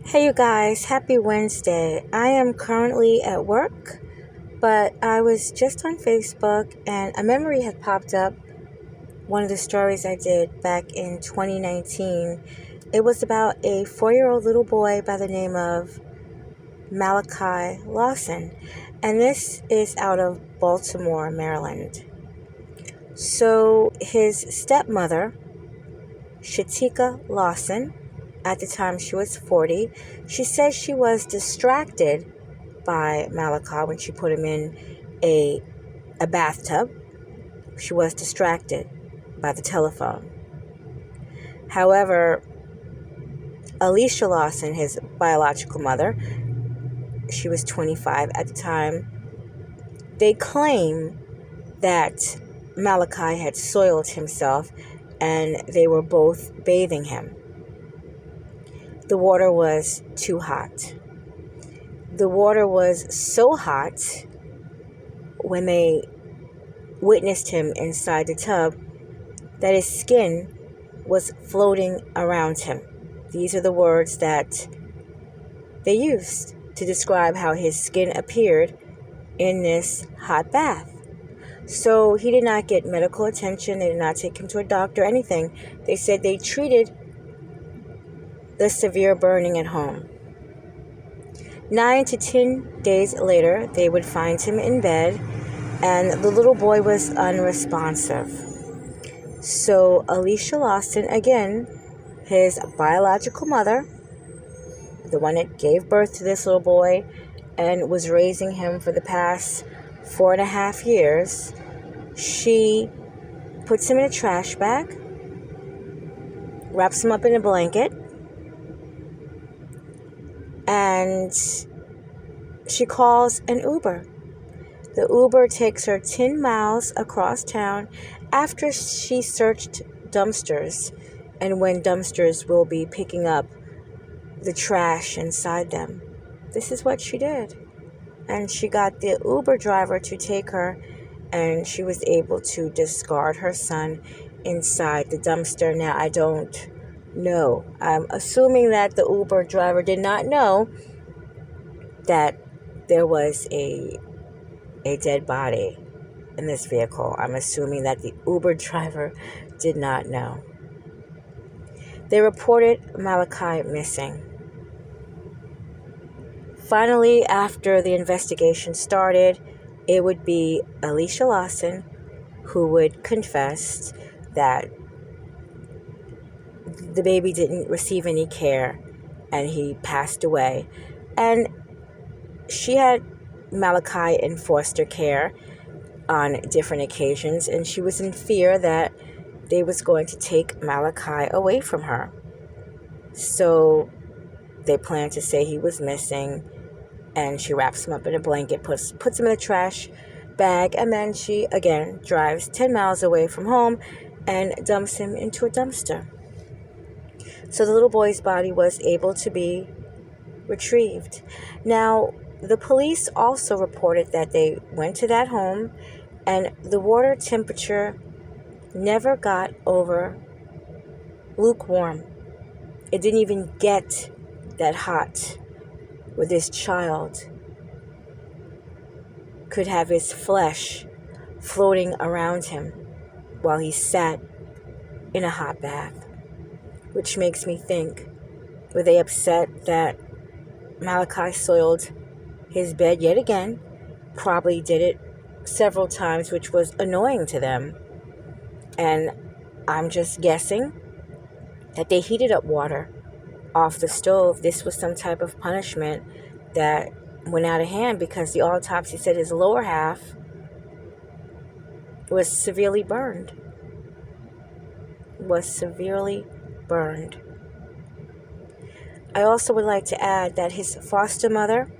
Hey you guys, happy Wednesday. I am currently at work, but I was just on Facebook and a memory had popped up. One of the stories I did back in 2019. It was about a 4-year-old little boy by the name of Malachi Lawson. And this is out of Baltimore, Maryland. So his stepmother, Shatika Lawson, at the time she was 40, she says she was distracted by Malachi when she put him in a bathtub. She was distracted by the telephone. However, Alicia Lawson, his biological mother, she was 25 at the time, they claim that Malachi had soiled himself and they were both bathing him. The water was too hot. The water was so hot when they witnessed him inside the tub that his skin was floating around him. These are the words that they used to describe how his skin appeared in this hot bath. So he did not get medical attention. They did not take him to a doctor or anything. They said they treated the severe burning at home. 9 to 10 days later, they would find him in bed, and the little boy was unresponsive. So Alicia Lawson, again, his biological mother, the one that gave birth to this little boy and was raising him for the past 4.5 years, she puts him in a trash bag, wraps him up in a blanket, and she calls an Uber. The Uber takes her 10 miles across town after she searched dumpsters, and when dumpsters will be picking up the trash inside them. This is what she did. And she got the Uber driver to take her, and she was able to discard her son inside the dumpster. Now, I don't know. I'm assuming that the Uber driver did not know that there was a dead body in this vehicle. I'm assuming that the Uber driver did not know. They reported Malachi missing. Finally, after the investigation started, it would be Alicia Lawson who would confess that the baby didn't receive any care and he passed away. And she had Malachi in foster care on different occasions, and she was in fear that they was going to take Malachi away from her. So they planned to say he was missing, and she wraps him up in a blanket, puts him in a trash bag, and then she, again, drives 10 miles away from home and dumps him into a dumpster. So the little boy's body was able to be retrieved. Now, the police also reported that they went to that home and the water temperature never got over lukewarm. It didn't even get that hot where this child could have his flesh floating around him while he sat in a hot bath. Which makes me think, were they upset that Malachi soiled his bed yet again? Probably did it several times, which was annoying to them. And I'm just guessing that they heated up water off the stove. This was some type of punishment that went out of hand because the autopsy said his lower half was severely burned. I also would like to add that his foster mother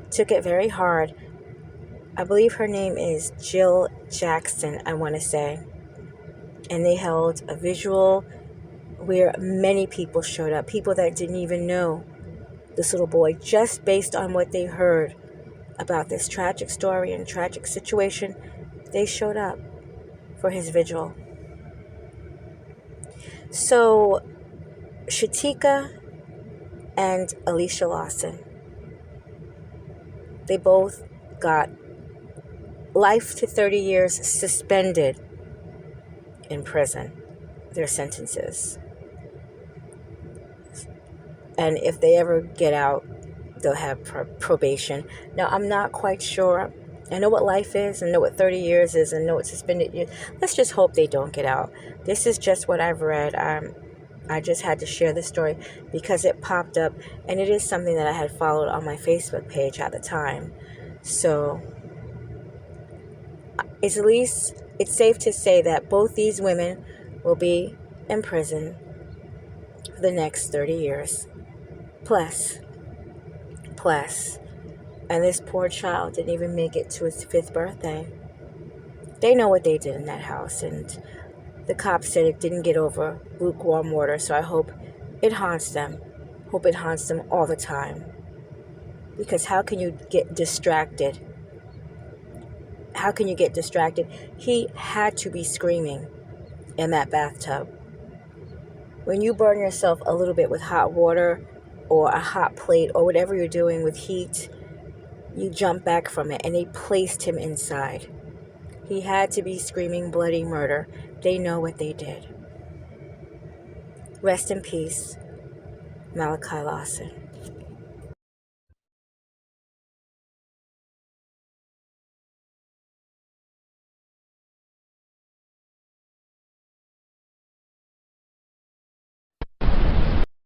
took it very hard. I believe her name is Jill Jackson, I want to say. And they held a visual where many people showed up, people that didn't even know this little boy, just based on what they heard about this tragic story and tragic situation. They showed up for his vigil. So Shatika and Alicia Lawson. They both got life to 30 years suspended in prison, their sentences. And if they ever get out, they'll have probation. Now, I'm not quite sure. I know what life is, and know what 30 years is, and know what suspended years. Let's just hope they don't get out. This is just what I've read. I just had to share this story because it popped up, and it is something that I had followed on my Facebook page at the time. So it's at least it's safe to say that both these women will be in prison for the next 30 years. Plus. And this poor child didn't even make it to his 5th birthday. They know what they did in that house, and the cops said it didn't get over lukewarm water, so I hope it haunts them. Hope it haunts them all the time. Because how can you get distracted? How can you get distracted? He had to be screaming in that bathtub. When you burn yourself a little bit with hot water or a hot plate or whatever you're doing with heat, you jump back from it, and they placed him inside. He had to be screaming bloody murder. They know what they did. Rest in peace, Malachi Lawson.